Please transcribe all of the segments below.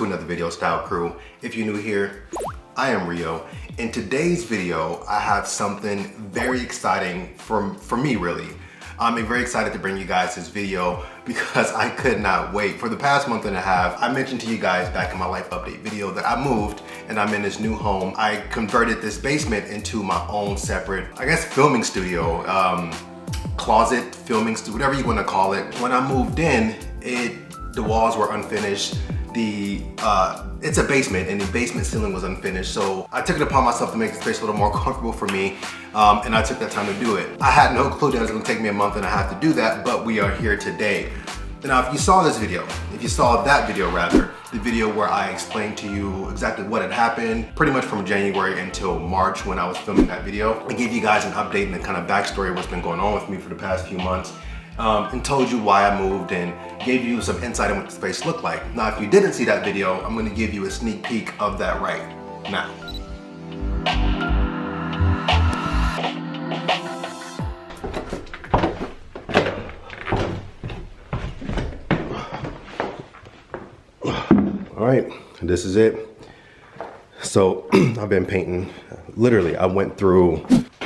to another video, Style Crew. If you're new here, I am Rio. In today's video, I have something very exciting for me, really. I'm very excited to bring you guys this video because I could not wait. For the past month and a half, I mentioned to you guys back in my life update video that I moved and I'm in this new home. I converted this basement into my own separate, I guess, filming studio, closet, filming studio, whatever you want to call it. When I moved in, the walls were unfinished. It's a basement and the basement ceiling was unfinished. So I took it upon myself to make the space a little more comfortable for me. And I took that time to do it. I had no clue that it was gonna take me a month and a half to do that, but we are here today. Now, if you saw this video, if you saw that video rather, the video where I explained to you exactly what had happened, pretty much from January until March when I was filming that video, I gave you guys an update and the kind of backstory of what's been going on with me for the past few months. And told you why I moved and gave you some insight on what the space looked like. Now, if you didn't see that video, I'm gonna give you a sneak peek of that right now. All right, this is it. So I've been painting, literally, I went through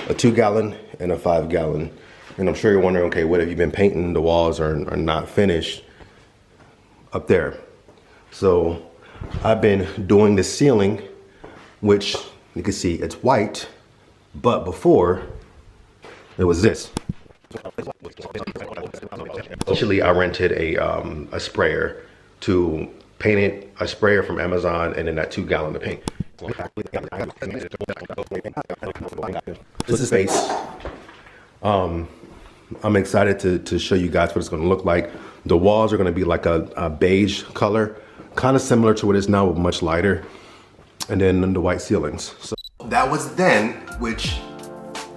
a 2-gallon and a 5-gallon. And I'm sure you're wondering, okay, what have you been painting? The walls are not finished up there. So I've been doing the ceiling, which you can see it's white, but before it was this. Initially, I rented a sprayer to paint it, a sprayer from Amazon, and then that 2-gallon of paint. This is space. I'm excited to show you guys what it's going to look like. The walls are going to be like a beige color, kind of similar to what it is now, but much lighter. And then the white ceilings. So that was then, which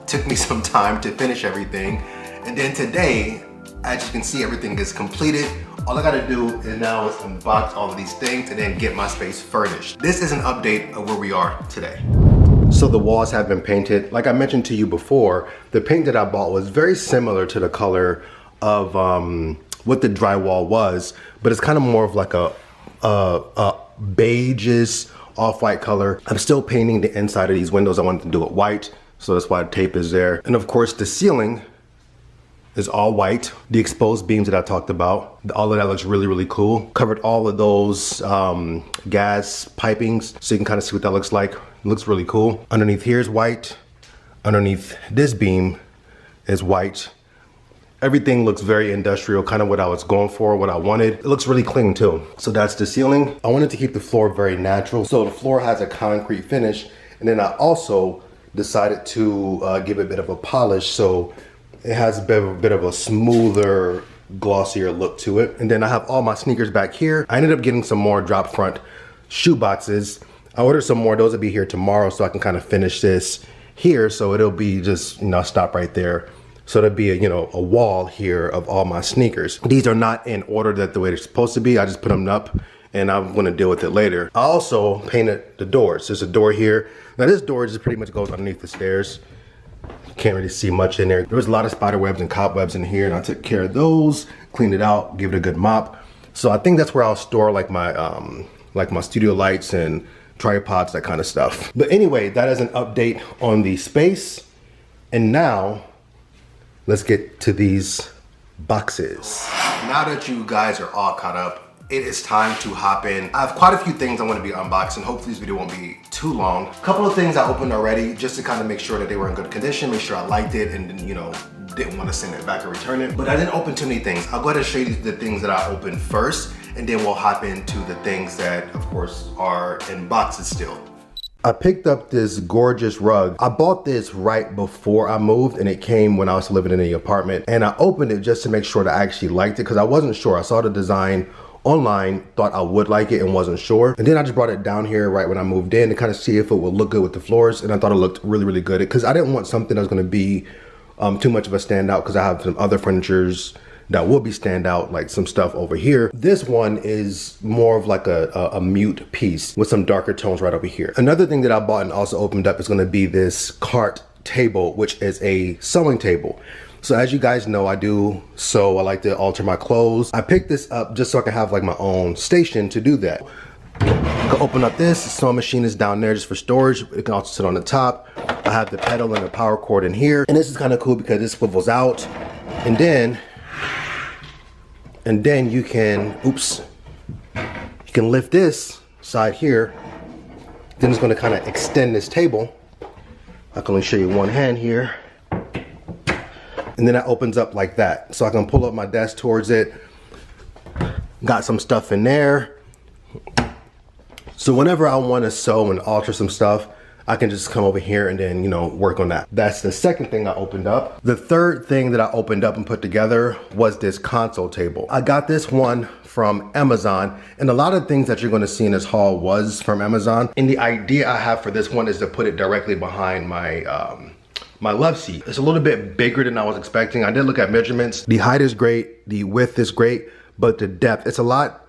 took me some time to finish everything. And then today, as you can see, everything is completed. All I got to do is now is unbox all of these things and then get my space furnished. This is an update of where we are today. So the walls have been painted. Like I mentioned to you before, the paint that I bought was very similar to the color of what the drywall was, but it's kind of more of like a beigeish off-white color. I'm still painting the inside of these windows. I wanted to do it white, so that's why the tape is there. And of course, the ceiling is all white. The exposed beams that I talked about, all of that looks really, really cool. Covered all of those gas pipings, so you can kind of see what that looks like. It looks really cool. Underneath here is white. Underneath this beam is white. Everything looks very industrial, kind of what I was going for, what I wanted. It looks really clean too. So that's the ceiling. I wanted to keep the floor very natural. So the floor has a concrete finish. And then I also decided to give it a bit of a polish. So it has a bit of a smoother, glossier look to it. And then I have all my sneakers back here. I ended up getting some more drop front shoe boxes. I ordered some more. Those will be here tomorrow, so I can kind of finish this here. So it'll be just, stop right there. So there'll be a wall here of all my sneakers. These are not in order that the way they're supposed to be. I just put them up and I'm gonna deal with it later. I also painted the doors. There's a door here. Now this door just pretty much goes underneath the stairs. Can't really see much in there. There was a lot of spider webs and cobwebs in here and I took care of those, cleaned it out, give it a good mop. So I think that's where I'll store like my studio lights and tripods, that kind of stuff. But anyway, that is an update on the space. And now let's get to these boxes. Now that you guys are all caught up, it is time to hop in. I have quite a few things I want to be unboxing. Hopefully this video won't be too long. A couple of things I opened already just to kind of make sure that they were in good condition, make sure I liked it and didn't want to send it back or return it. But I didn't open too many things. I'll go ahead and show you the things that I opened first and then we'll hop into the things that of course are in boxes still. I picked up this gorgeous rug. I bought this right before I moved and it came when I was living in the apartment and I opened it just to make sure that I actually liked it because I wasn't sure. I saw the design online, thought I would like it and wasn't sure. And then I just brought it down here right when I moved in to kind of see if it would look good with the floors and I thought it looked really, really good because I didn't want something that was going to be too much of a standout because I have some other furnitures that will be standout, like some stuff over here. This one is more of like a mute piece with some darker tones right over here. Another thing that I bought and also opened up is gonna be this cart table, which is a sewing table. So as you guys know, I do sew. I like to alter my clothes. I picked this up just so I can have like my own station to do that. I can open up this. The sewing machine is down there just for storage. It can also sit on the top. I have the pedal and the power cord in here. And this is kind of cool because this swivels out. And then you can, oops, you can lift this side here. Then it's going to kind of extend this table. I can only show you one hand here. And then that opens up like that. So I can pull up my desk towards it. Got some stuff in there. So whenever I want to sew and alter some stuff, I can just come over here and then, you know, work on that. That's the second thing I opened up. The third thing that I opened up and put together was this console table. I got this one from Amazon, and a lot of things that you're going to see in this haul was from Amazon. And the idea I have for this one is to put it directly behind my my love seat. It's a little bit bigger than I was expecting. I did look at measurements. The height is great, the width is great, but the depth, it's a lot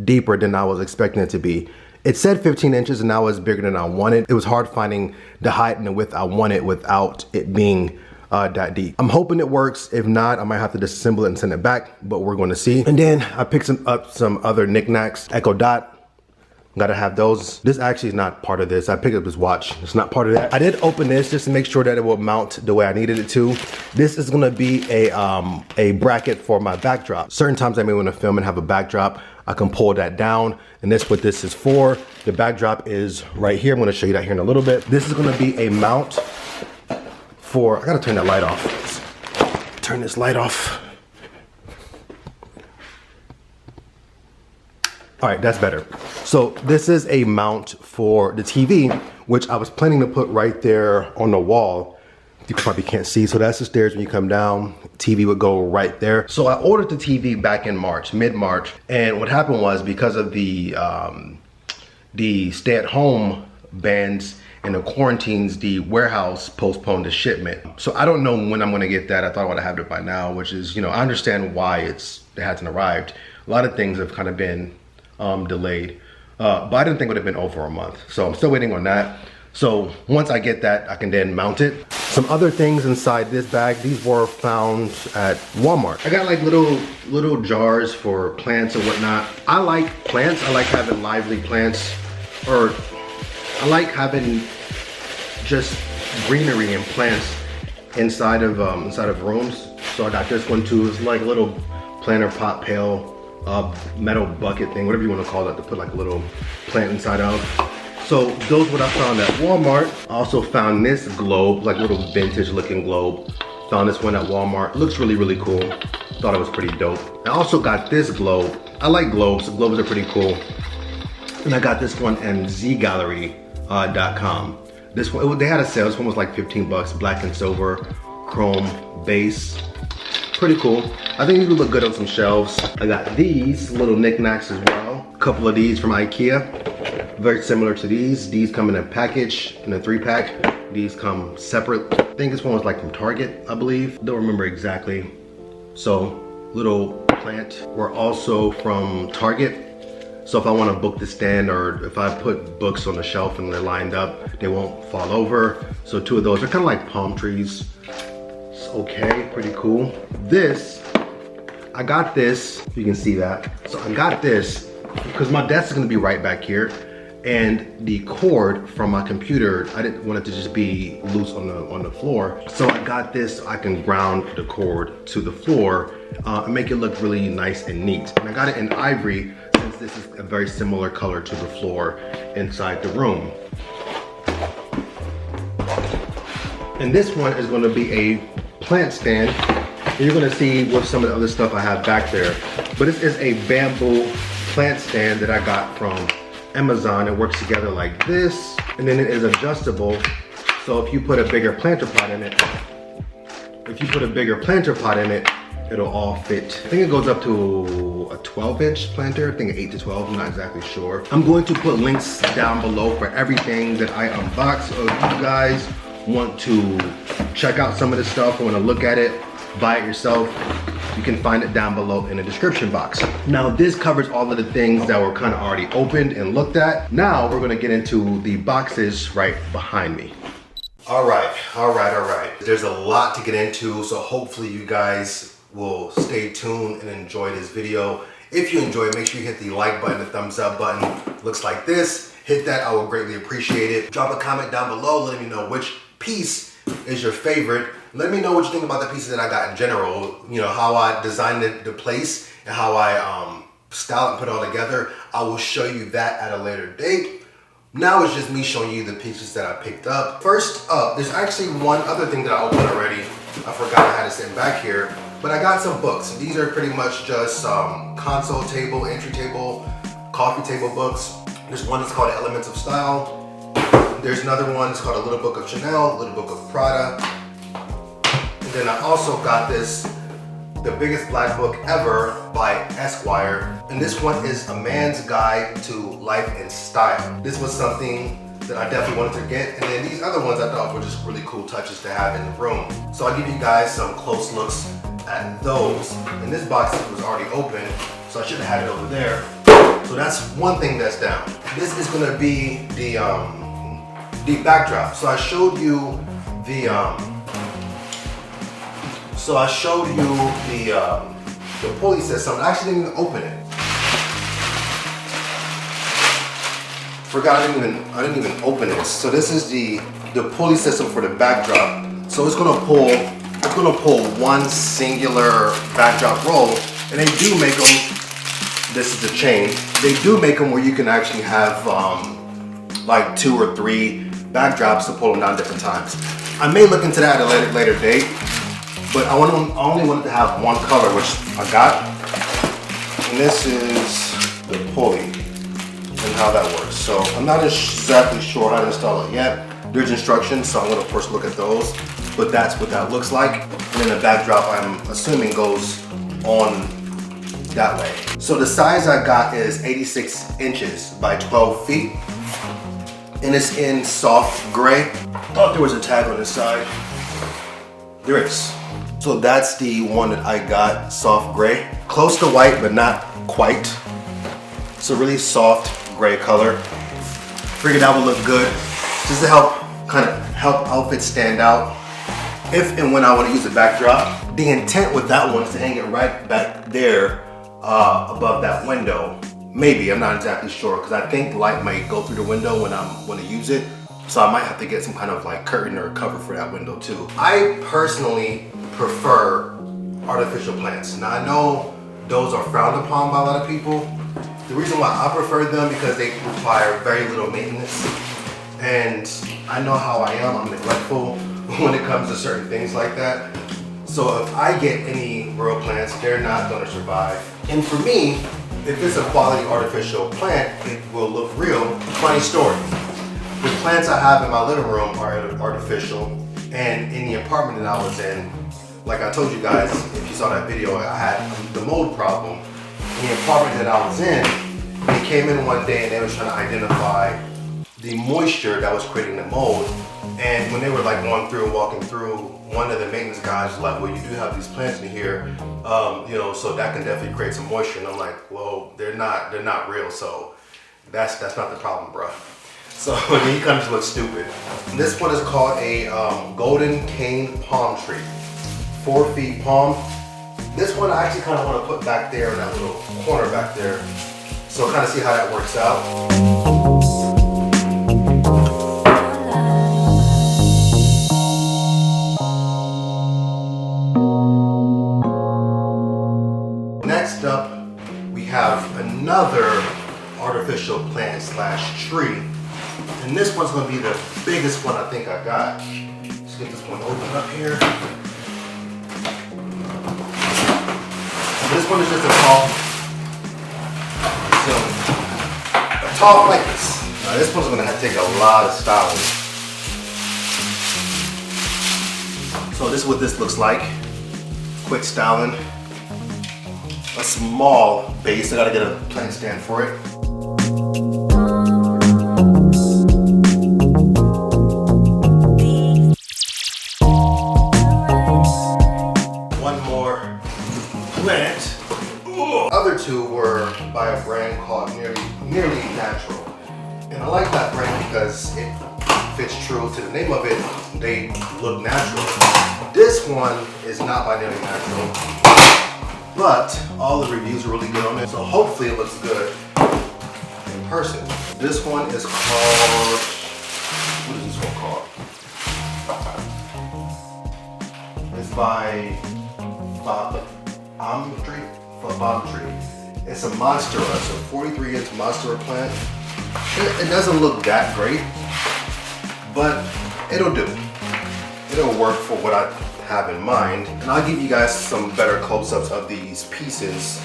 deeper than I was expecting it to be. It said 15 inches and now it's bigger than I wanted. It was hard finding the height and the width I wanted without it being that deep. I'm hoping it works. If not, I might have to disassemble it and send it back, but we're going to see. And then I picked up some other knickknacks. Echo Dot. Gotta have those. This actually is not part of this. I picked up this watch. It's not part of that. I did open this just to make sure that it will mount the way I needed it to. This is gonna be a bracket for my backdrop. Certain times I may want to film and have a backdrop. I can pull that down, and that's what this is for. The backdrop is right here. I'm gonna show you that here in a little bit. This is gonna be a mount for, I gotta turn that light off. Let's turn this light off. All right, that's better. So this is a mount for the TV, which I was planning to put right there on the wall. You probably can't see. So that's the stairs when you come down. TV would go right there. So I ordered the TV back in March, mid-March. And what happened was because of the stay-at-home bans and the quarantines, the warehouse postponed the shipment. So I don't know when I'm gonna get that. I thought I would have it by now, which is, you know, I understand why it hasn't arrived. A lot of things have kind of been delayed, but I didn't think it would have been over a month. So I'm still waiting on that. So once I get that, I can then mount it. Some other things inside this bag, these were found at Walmart. I got like little jars for plants and whatnot. I like plants. I like having lively plants, or I like having just greenery and plants inside of rooms. So I got this one too. It's like a little planter pot pail, metal bucket thing, whatever you want to call it, to put like a little plant inside of. So those what I found at Walmart. I also found this globe, like a little vintage looking globe. Found this one at Walmart. Looks really, really cool. Thought it was pretty dope. I also got this globe. I like globes. The globes are pretty cool. And I got this one at zgallery.com. This one, they had a sale. This one was like 15 bucks, black and silver, chrome base. Pretty cool. I think these would look good on some shelves. I got these little knickknacks as well. A couple of these from IKEA. Very similar to these. These come in a package, in a 3-pack. These come separate. I think this one was like from Target, I believe. Don't remember exactly. So, little plant. We're also from Target. So if I want to book the stand, or if I put books on the shelf and they're lined up, they won't fall over. So 2 of those are kind of like palm trees. It's okay, pretty cool. This, I got this, if you can see that. So I got this because my desk is going to be right back here. And the cord from my computer, I didn't want it to just be loose on the floor. So I got this, I can ground the cord to the floor and make it look really nice and neat. And I got it in ivory, since this is a very similar color to the floor inside the room. And this one is going to be a plant stand. And you're going to see with some of the other stuff I have back there. But this is a bamboo plant stand that I got from Amazon. It works together like this, and then it is adjustable. So if you put a bigger planter pot in it, it'll all fit. I think it goes up to a 12-inch planter. I think 8 to 12, I'm not exactly sure. I'm going to put links down below for everything that I unbox. So if you guys want to check out some of this stuff or want to look at it, buy it yourself, you can find it down below in the description box. Now this covers all of the things that were kind of already opened and looked at. Now we're gonna get into the boxes right behind me. All right. There's a lot to get into, so hopefully you guys will stay tuned and enjoy this video. If you enjoy it, make sure you hit the like button, the thumbs up button. looks like this. Hit that, I would greatly appreciate it. Drop a comment down below, letting me know which piece is your favorite. Let me know what you think about the pieces that I got in general. You know, how I designed the place and how I style and put it all together. I will show you that at a later date. Now it's just me showing you the pieces that I picked up. First up, there's actually one other thing that I opened already. I forgot I had it sitting back here, but I got some books. These are pretty much just console table, entry table, coffee table books. There's one that's called Elements of Style. There's another one that's called A Little Book of Chanel, A Little Book of Prada. And then I also got this, The Biggest Black Book Ever by Esquire. And this one is A Man's Guide to Life and Style. This was something that I definitely wanted to get. And then these other ones I thought were just really cool touches to have in the room. So I'll give you guys some close looks at those. And this box was already open, so I should have had it over there. So that's one thing that's down. This is gonna be the backdrop. So I showed you the pulley system. I actually didn't even open it. Forgot I didn't even open it. So this is the pulley system for the backdrop. So it's gonna pull one singular backdrop roll, and they do make them. This is the chain. They do make them where you can actually have like 2 or 3 backdrops to pull them down different times. I may look into that at a later date, but I only wanted to have one color, which I got. And this is the pulley and how that works. So I'm not exactly sure how to install it yet. There's instructions, so I'm gonna of course look at those, but that's what that looks like. And then the backdrop, I'm assuming, goes on that way. So the size I got is 86 inches by 12 feet. And it's in soft gray. Thought there was a tag on this side. There is. So that's the one that I got, soft gray. Close to white, but not quite. So really soft gray color. Figured that would look good, just to help outfits stand out. If and when I want to use a backdrop. The intent with that one is to hang it right back there above that window. Maybe, I'm not exactly sure, because I think light might go through the window when I want to use it. So I might have to get some kind of like curtain or cover for that window too. I personally prefer artificial plants. Now I know those are frowned upon by a lot of people. The reason why I prefer them because they require very little maintenance. And I know how I am, I'm neglectful when it comes to certain things like that. So if I get any real plants, they're not gonna survive. And for me, if it's a quality artificial plant, it will look real. Funny story. The plants I have in my living room are artificial, and in the apartment that I was in, like I told you guys, if you saw that video, I had the mold problem. In the apartment that I was in, they came in one day and they were trying to identify the moisture that was creating the mold. And when they were like going through and walking through, one of the maintenance guys was like, well, you do have these plants in here, you know, so that can definitely create some moisture. And I'm like, well, they're not real, so that's not the problem, bro. So he kind of looks stupid. This one is called a golden cane palm tree, 4 feet palm. This one I actually kind of want to put back there in that little corner back there, so kind of see how that works out. Next up, we have another artificial plant slash tree. And this one's gonna be the biggest one I think I got. Let's get this one open up here. This one is just a tall ficus. Now this one's gonna have to take a lot of styling. So this is what this looks like. Quick styling. A small base. I gotta get a plant stand for it. One more plant. Other two were by a brand called Nearly Natural. And I like that brand because it fits true to the name of it. They look natural. This one is not by Nearly Natural, but all the reviews are really good on it, so hopefully it looks good. person. This one is called, what is this one called? It's by Bombtree. It's a Monstera, it's a 43-inch Monstera plant. It doesn't look that great, but it'll do. It'll work for what I have in mind. And I'll give you guys some better close-ups of these pieces.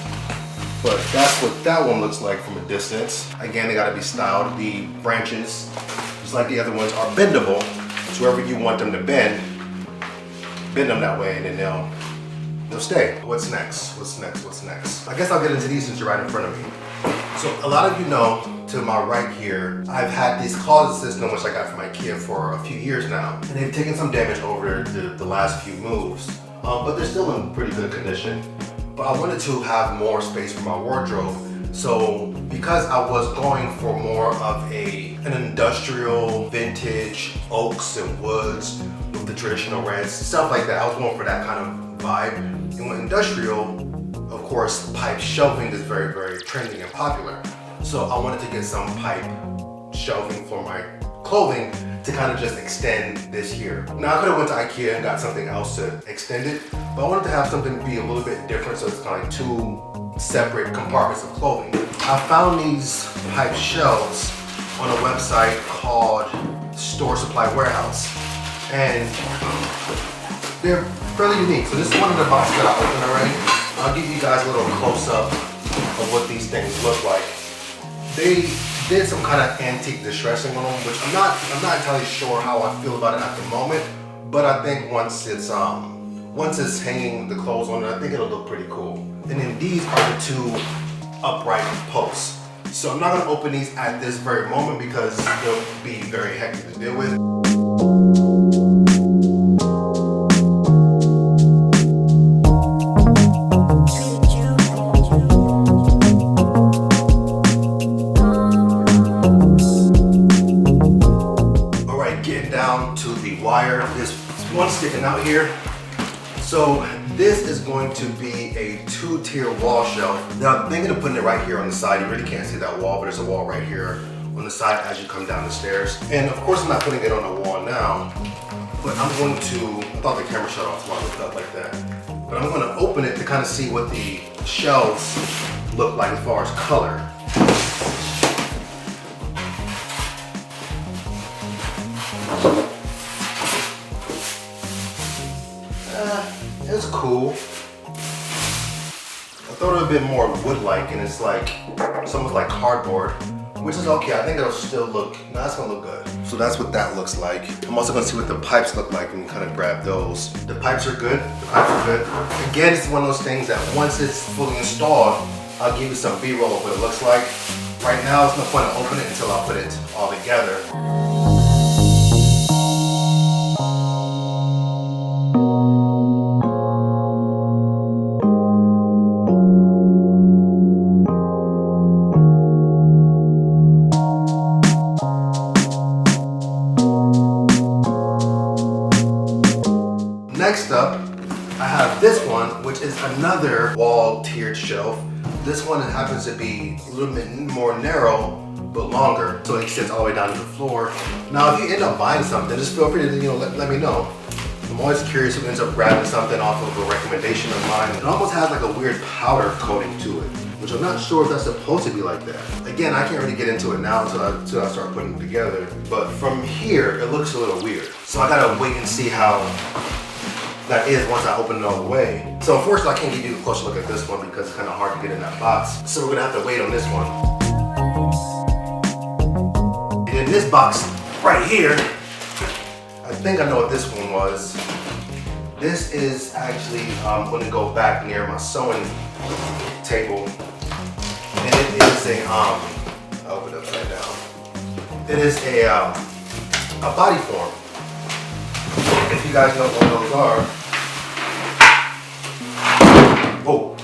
But that's what that one looks like from a distance. Again, they gotta be styled. The branches, just like the other ones, are bendable. So wherever you want them to bend them that way, and then they'll stay. What's next? What's next? What's next? I guess I'll get into these since you're right in front of me. So a lot of you know, to my right here, I've had this closet system which I got from IKEA for a few years now, and they've taken some damage over the last few moves, but they're still in pretty good condition. But I wanted to have more space for my wardrobe. So because I was going for more of an industrial vintage oaks and woods with the traditional reds, stuff like that, I was going for that kind of vibe. And with industrial, of course, pipe shelving is very, very trending and popular. So I wanted to get some pipe shelving for my clothing to kind of just extend this here. Now I could have went to IKEA and got something else to extend it, but I wanted to have something be a little bit different, so it's kind of like two separate compartments of clothing. I found these pipe shelves on a website called Store Supply Warehouse, and they're fairly unique. So this is one of the boxes that I opened already. I'll give you guys a little close-up of what these things look like. They did some kind of antique distressing on them, which I'm not entirely sure how I feel about it at the moment, but I think once it's hanging the clothes on it, I think it'll look pretty cool. And then these are the two upright posts. So I'm not gonna open these at this very moment because they'll be very hectic to deal with. There's one sticking out here. So this is going to be a 2-tier wall shelf. Now I'm thinking of putting it right here on the side. You really can't see that wall, but there's a wall right here on the side as you come down the stairs. And of course I'm not putting it on the wall now, but I'm going to, I thought the camera shut off so I looked up like that. But I'm gonna open it to kind of see what the shelves look like as far as color. It's cool. I thought it would have been more wood-like, and it's like, it's almost like cardboard, which is okay. I think it'll still look, no, that's gonna look good. So that's what that looks like. I'm also gonna see what the pipes look like and kind of grab those. The pipes are good, the pipes are good. Again, it's one of those things that once it's fully installed, I'll give you some B-roll of what it looks like. Right now, it's no point to open it until I put it all together. Next up, I have this one, which is another wall tiered shelf. This one happens to be a little bit more narrow, but longer, so it extends all the way down to the floor. Now, if you end up buying something, just feel free to let me know. I'm always curious who ends up grabbing something off of a recommendation of mine. It almost has like a weird powder coating to it, which I'm not sure if that's supposed to be like that. Again, I can't really get into it now until I start putting it together. But from here, it looks a little weird. So I gotta wait and see how that is once I open it all the way. So unfortunately I can't give you a closer look at this one because it's kind of hard to get in that box. So we're gonna have to wait on this one. And in this box right here, I think I know what this one was. This is actually, I'm gonna go back near my sewing table. And it is a, I'll open it upside down. It is a body form. If you guys know what those are. Oh,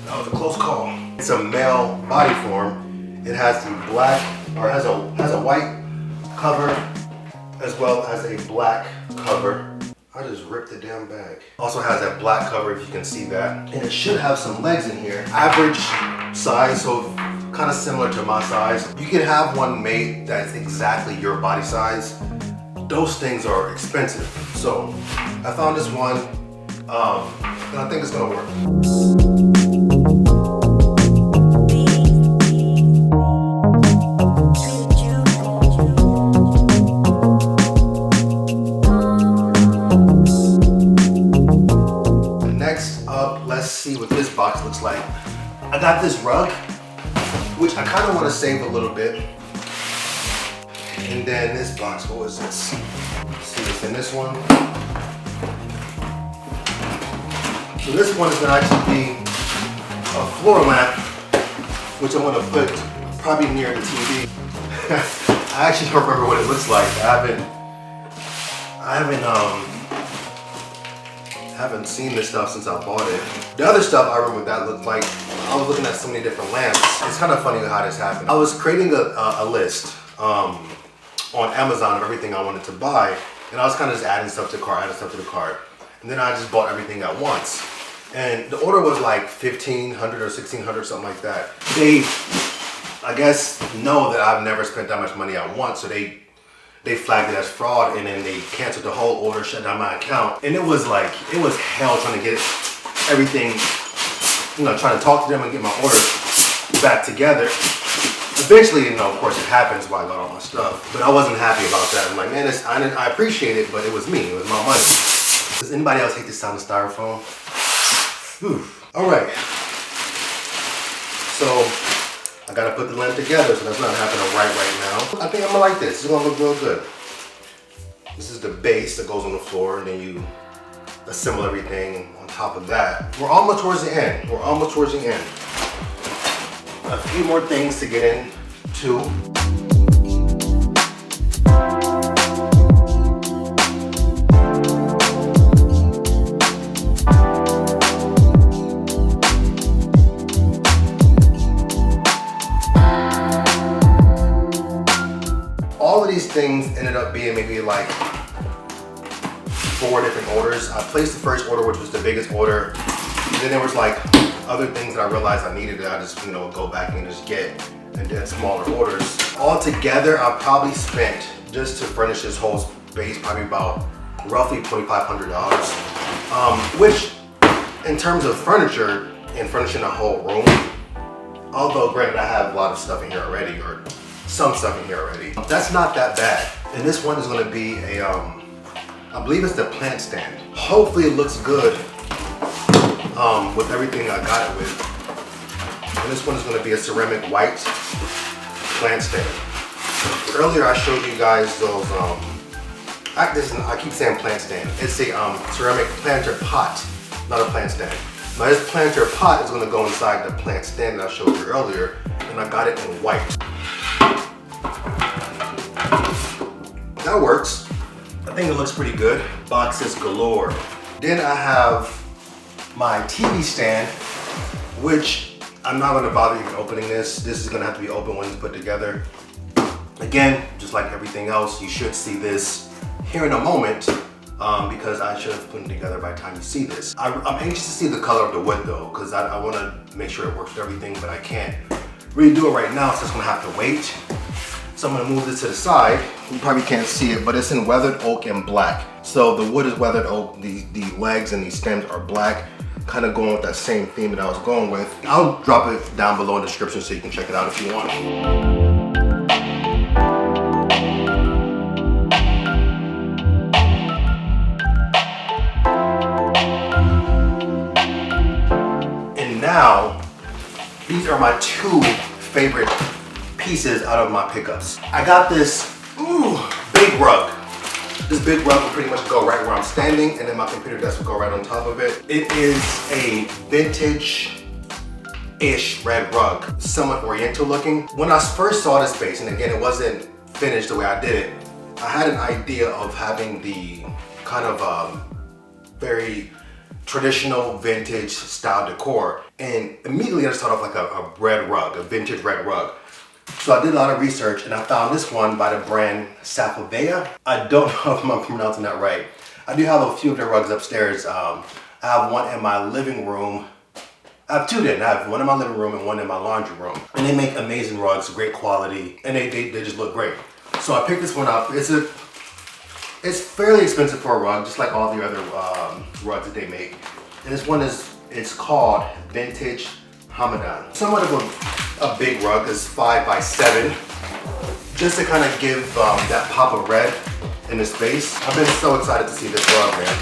that was a close call. It's a male body form. It has the black, or has a white cover as well as a black cover. I just ripped the damn bag. Also has that black cover, if you can see that. And it should have some legs in here. Average size, so kind kind of similar to my size. You can have one made that's exactly your body size. Those things are expensive. So I found this one, and I think it's gonna work. Next up, let's see what this box looks like. I got this rug, which I kind of want to save a little bit. And then this box, what was this? Let's see what's in this one. So this one is going to actually be a floor lamp, which I'm going to put probably near the TV. I actually don't remember what it looks like. I haven't seen this stuff since I bought it. The other stuff I remember what that looked like. I was looking at so many different lamps. It's kind of funny how this happened. I was creating a list on Amazon of everything I wanted to buy, and I was kind of just adding stuff to the cart, and then I just bought everything at once. And the order was like $1,500 or $1,600, something like that. They, I guess, know that I've never spent that much money at once, so they flagged it as fraud, and then they canceled the whole order, shut down my account. And it was hell trying to get everything, trying to talk to them and get my order back together. Eventually, of course it happens while I got all my stuff, but I wasn't happy about that. I'm like, man, I appreciate it, but it was me, it was my money. Does anybody else hate the sound of styrofoam? Whew. All right, so I gotta put the lamp together, so that's not happening right now. I think I'm gonna like this. It's gonna look real good. This is the base that goes on the floor, and then you assemble everything on top of that. We're almost towards the end. A few more things to get into. All of these things ended up being maybe like 4 different orders. I placed the first order, which was the biggest order. And then there was like other things that I realized I needed that I just, go back and just get, and then smaller orders. All together, I probably spent, just to furnish this whole space, probably about roughly $2,500. Which, in terms of furniture and furnishing a whole room, although granted I have a lot of stuff in here already, or some stuff in here already, that's not that bad. And this one is gonna be a, I believe it's the plant stand. Hopefully it looks good with everything I got it with. And this one is gonna be a ceramic white plant stand. Earlier I showed you guys those, I keep saying plant stand. It's a ceramic planter pot, not a plant stand. Now this planter pot is gonna go inside the plant stand that I showed you earlier, and I got it in white. That works. I think it looks pretty good. Boxes galore. Then I have my TV stand, which I'm not gonna bother even opening this. This is gonna have to be open when it's put together. Again, just like everything else, you should see this here in a moment because I should have put it together by the time you see this. I'm anxious to see the color of the wood though, because I wanna make sure it works with everything, but I can't really do it right now, so it's gonna have to wait. So I'm gonna move this to the side. You probably can't see it, but it's in weathered oak and black. So the wood is weathered oak, the legs and the stems are black, kind of going with that same theme that I was going with. I'll drop it down below in the description so you can check it out if you want. And now, these are my 2 favorite pieces out of my pickups. I got this big rug. This big rug will pretty much go right where I'm standing, and then my computer desk will go right on top of it. It is a vintage-ish red rug, somewhat oriental looking. When I first saw this space, and again, it wasn't finished the way I did it, I had an idea of having the kind of very traditional vintage style decor, and immediately I just thought of like a red rug, a vintage red rug. So I did a lot of research and I found this one by the brand Sapovea. I don't know if I'm pronouncing that right. I do have a few of their rugs upstairs. I have one in my living room. I have two then. I have one in my living room and one in my laundry room. And they make amazing rugs, great quality, and they just look great. So I picked this one up. It's fairly expensive for a rug, just like all the other rugs that they make. And this one it's called Vintage Hamadan. Somewhat of a big rug, it's 5 by 7. Just to kind of give that pop of red in the space. I've been so excited to see this rug, man.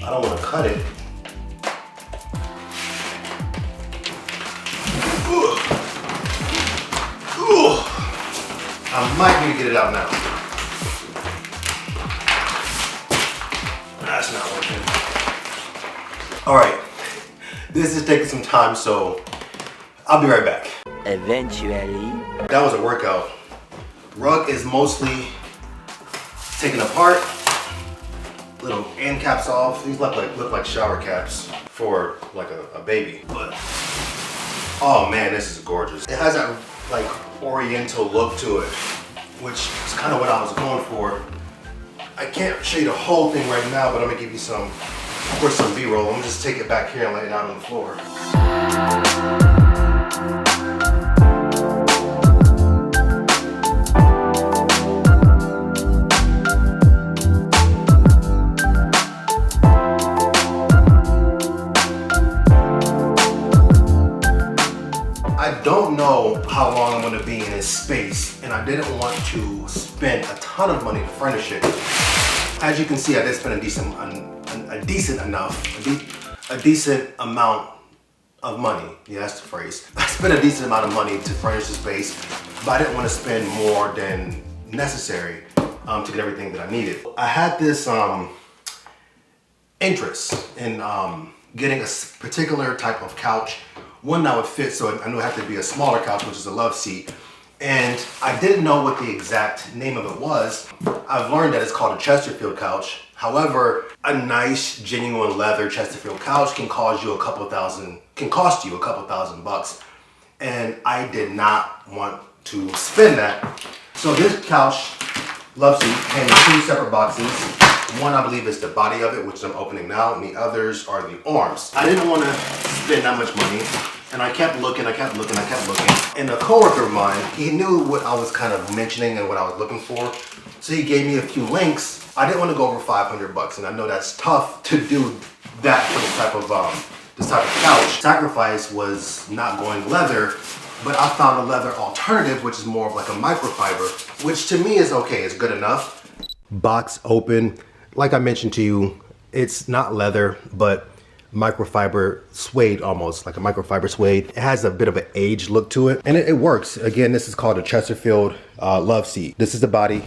I don't want to cut it. Ooh. Ooh. I might need to get it out now. That's not working. All right, this is taking some time, so I'll be right back. Eventually. That was a workout. Rug is mostly taken apart. Little end caps off. These look like shower caps for like a baby. But oh man, this is gorgeous. It has that like oriental look to it, which is kind of what I was going for. I can't show you the whole thing right now, but I'm gonna give you some, of course, some B-roll. I'm gonna just take it back here and lay it out on the floor. I don't know how long I'm going to be in this space, and I didn't want to spend a ton of money to furnish it. As you can see, I did spend a decent amount of money. Yeah, that's the phrase. I spent a decent amount of money to furnish the space, but I didn't want to spend more than necessary to get everything that I needed. I had this interest in getting a particular type of couch, one that would fit, so I knew it had to be a smaller couch, which is a love seat. And I didn't know what the exact name of it was. I've learned that it's called a Chesterfield couch. However, a nice, genuine leather Chesterfield couch can cost you a couple thousand bucks. And I did not want to spend that. So this couch, love seat, came in 2 separate boxes. One, I believe, is the body of it, which I'm opening now, and the others are the arms. I didn't want to spend that much money, and I kept looking. And a coworker of mine, he knew what I was kind of mentioning and what I was looking for, so he gave me a few links. I didn't want to go over 500 bucks, and I know that's tough to do that for this type of couch. Sacrifice was not going leather, but I found a leather alternative, which is more of like a microfiber, which to me is okay, it's good enough. Box open. Like I mentioned to you, it's not leather, but microfiber suede, almost like a microfiber suede. It has a bit of an aged look to it, and it works. Again, this is called a Chesterfield love seat. This is the body.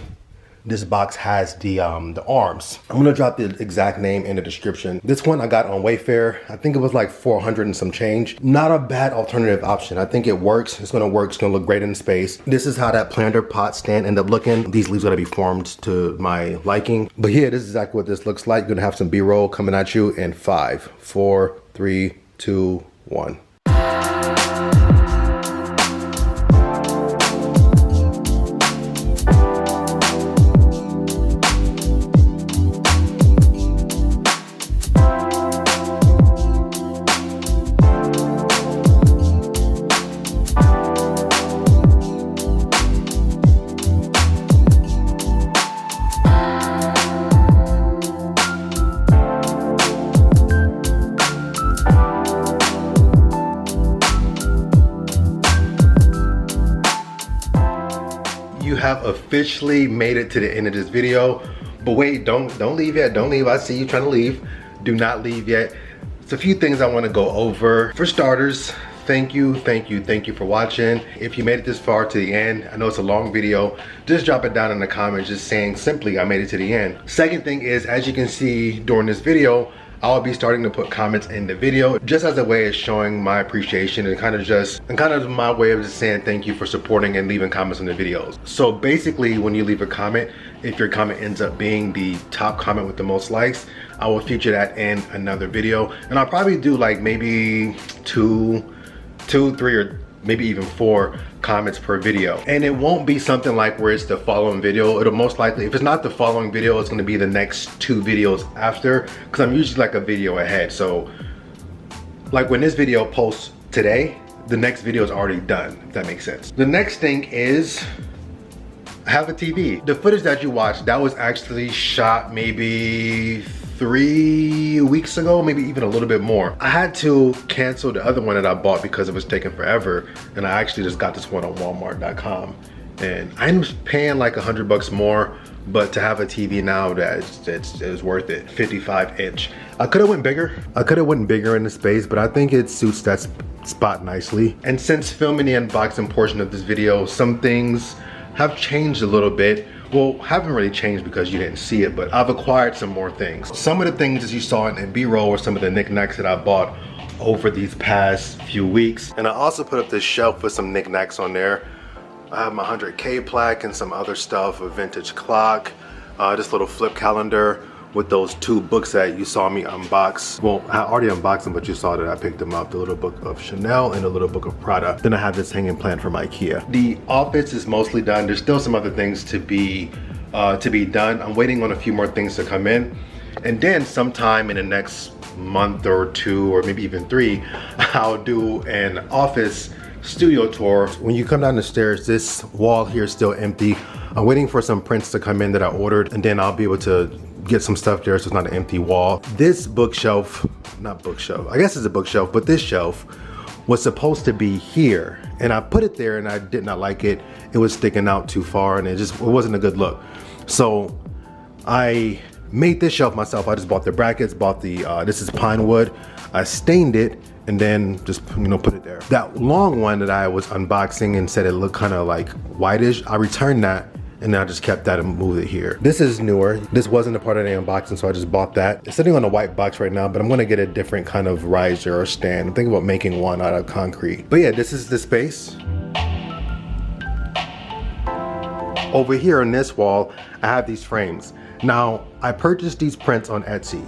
This box has the arms. I'm gonna drop the exact name in the description. This one I got on Wayfair. I think it was like 400 and some change. Not a bad alternative option. I think it works. It's gonna work. It's gonna look great in space. This is how that planter pot stand ended up looking. These leaves gotta be formed to my liking. But yeah, this is exactly what this looks like. You're gonna have some B-roll coming at you in 5, 4, 3, 2, 1. You have officially made it to the end of this video, but wait, don't leave yet. Don't leave. I see you trying to leave. Do not leave yet. There's a few things I want to go over. For starters, thank you for watching. If you made it this far to the end, I know it's a long video, just drop it down in the comments just saying simply I made it to the end. Second thing is, as you can see during this video, I'll be starting to put comments in the video just as a way of showing my appreciation and kind of my way of just saying thank you for supporting and leaving comments on the videos. So basically, when you leave a comment, if your comment ends up being the top comment with the most likes, I will feature that in another video. And I'll probably do like maybe two, 3, or maybe even 4 comments per video. And it won't be something like where it's the following video. It'll most likely, if it's not the following video, it's gonna be the next 2 videos after, because I'm usually like a video ahead. So like when this video posts today, the next video is already done, if that makes sense. The next thing is have a TV. The footage that you watched, that was actually shot maybe 3 weeks ago, maybe even a little bit more. I had to cancel the other one that I bought because it was taking forever, and I actually just got this one on Walmart.com. And I'm paying like $100 more, but to have a TV now, it's worth it. 55-inch. I could have went bigger. I could have went bigger in the space, but I think it suits that spot nicely. And since filming the unboxing portion of this video, some things have changed a little bit. Well, haven't really changed because you didn't see it, but I've acquired some more things. Some of the things that you saw in B-roll were some of the knickknacks that I bought over these past few weeks. And I also put up this shelf with some knickknacks on there. I have my 100K plaque and some other stuff, a vintage clock, this little flip calendar with those 2 books that you saw me unbox. Well, I already unboxed them, but you saw that I picked them up, the little book of Chanel and the little book of Prada. Then I have this hanging plant from IKEA. The office is mostly done. There's still some other things to be done. I'm waiting on a few more things to come in. And then sometime in the next month or 2, or maybe even 3, I'll do an office studio tour. When you come down the stairs, this wall here is still empty. I'm waiting for some prints to come in that I ordered, and then I'll be able to get some stuff there so it's not an empty wall. This bookshelf, not bookshelf, I guess it's a bookshelf, but this shelf was supposed to be here, and I put it there and I did not like it. It was sticking out too far and it wasn't a good look. So I made this shelf myself. I just bought the brackets, bought the, this is pine wood. I stained it and then just, put it there. That long one that I was unboxing and said it looked kind of like whitish, I returned that and then I just kept that and moved it here. This is newer. This wasn't a part of the unboxing, so I just bought that. It's sitting on a white box right now, but I'm gonna get a different kind of riser or stand. I'm thinking about making one out of concrete. But yeah, this is the space. Over here on this wall, I have these frames. Now, I purchased these prints on Etsy.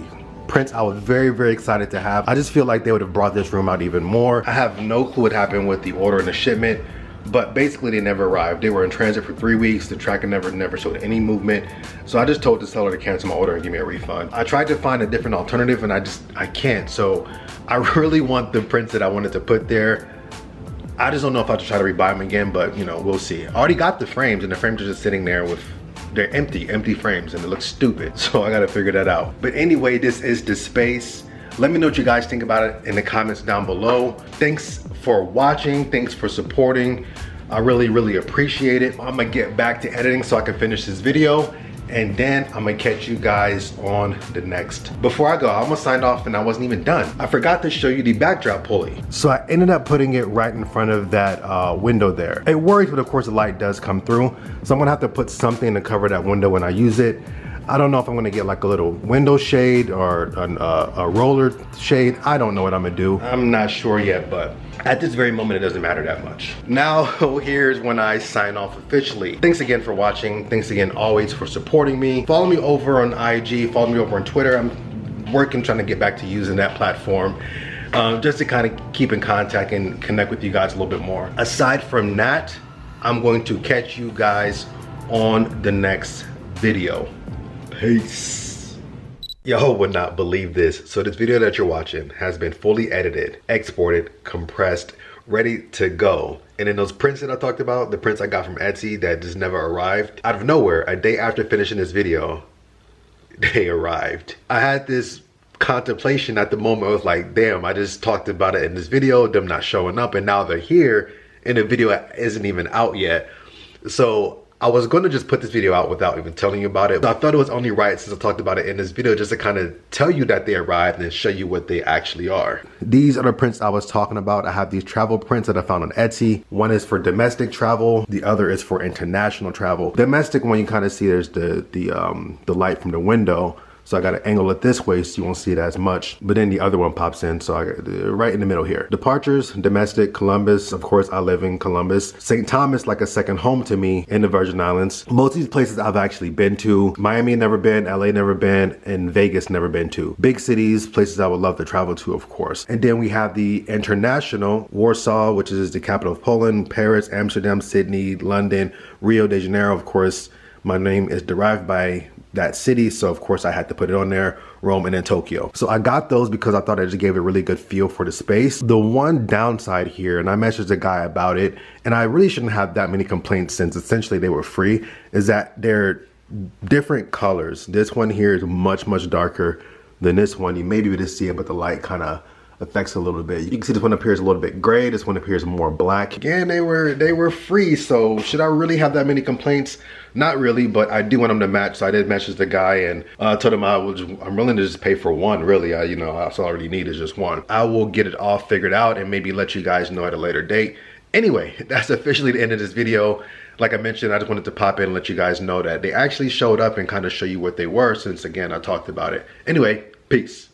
Prints I was very, very excited to have. I just feel like they would have brought this room out even more. I have no clue what happened with the order and the shipment, but basically they never arrived. They were in transit for 3 weeks. The tracker never showed any movement. So I just told the seller to cancel my order and give me a refund. I tried to find a different alternative and I can't. So I really want the prints that I wanted to put there. I just don't know if I have to try to rebuy them again, but we'll see. I already got the frames and the frames are just sitting there with, they're empty frames and it looks stupid. So I gotta figure that out. But anyway, this is the space. Let me know what you guys think about it in the comments down below. Thanks for watching, thanks for supporting. I really, really appreciate it. I'm gonna get back to editing so I can finish this video, and then I'm gonna catch you guys on the next. Before I go, I almost signed off and I wasn't even done. I forgot to show you the backdrop pulley. So I ended up putting it right in front of that window there. It works, but of course the light does come through. So I'm gonna have to put something to cover that window when I use it. I don't know if I'm gonna get like a little window shade or a roller shade. I don't know what I'm gonna do. I'm not sure yet, but at this very moment, it doesn't matter that much. Now, here's when I sign off officially. Thanks again for watching. Thanks again always for supporting me. Follow me over on IG, follow me over on Twitter. I'm working, trying to get back to using that platform. Just to kind of keep in contact and connect with you guys a little bit more. Aside from that, I'm going to catch you guys on the next video. Peace. Y'all would not believe this. So this video that you're watching has been fully edited, exported, compressed, ready to go. And then those prints that I talked about, the prints I got from Etsy that just never arrived, out of nowhere, a day after finishing this video, they arrived. I had this contemplation at the moment. I was like, damn, I just talked about it in this video, them not showing up, and now they're here and the video isn't even out yet. So I was going to just put this video out without even telling you about it. So I thought it was only right, since I talked about it in this video, just to kind of tell you that they arrived and show you what they actually are. These are the prints I was talking about. I have these travel prints that I found on Etsy. One is for domestic travel. The other is for international travel. Domestic one, you kind of see there's the light from the window. So I got to angle it this way so you won't see it as much. But then the other one pops in, so I got right in the middle here. Departures, domestic, Columbus. Of course, I live in Columbus. St. Thomas, like a second home to me in the Virgin Islands. Most of these places I've actually been to. Miami, never been. LA, never been. And Vegas, never been to. Big cities, places I would love to travel to, of course. And then we have the international, Warsaw, which is the capital of Poland, Paris, Amsterdam, Sydney, London, Rio de Janeiro. Of course, my name is derived by that city, so of course I had to put it on there. Rome, and then Tokyo. So I got those because I thought I just gave a really good feel for the space. The one downside here, and I messaged the guy about it, and I really shouldn't have that many complaints since essentially they were free, is that they're different colors. This one here is much, much darker than this one. You may be able to see it, but the light kind of affects a little bit. You can see this one appears a little bit gray. This one appears more black. Again, they were free. So should I really have that many complaints? Not really, but I do want them to match. So I did message the guy and told him I'm willing to just pay for one. Really, that's all I already need is just one. I will get it all figured out and maybe let you guys know at a later date. Anyway, that's officially the end of this video. Like I mentioned, I just wanted to pop in and let you guys know that they actually showed up and kind of show you what they were, since again, I talked about it. Anyway, peace.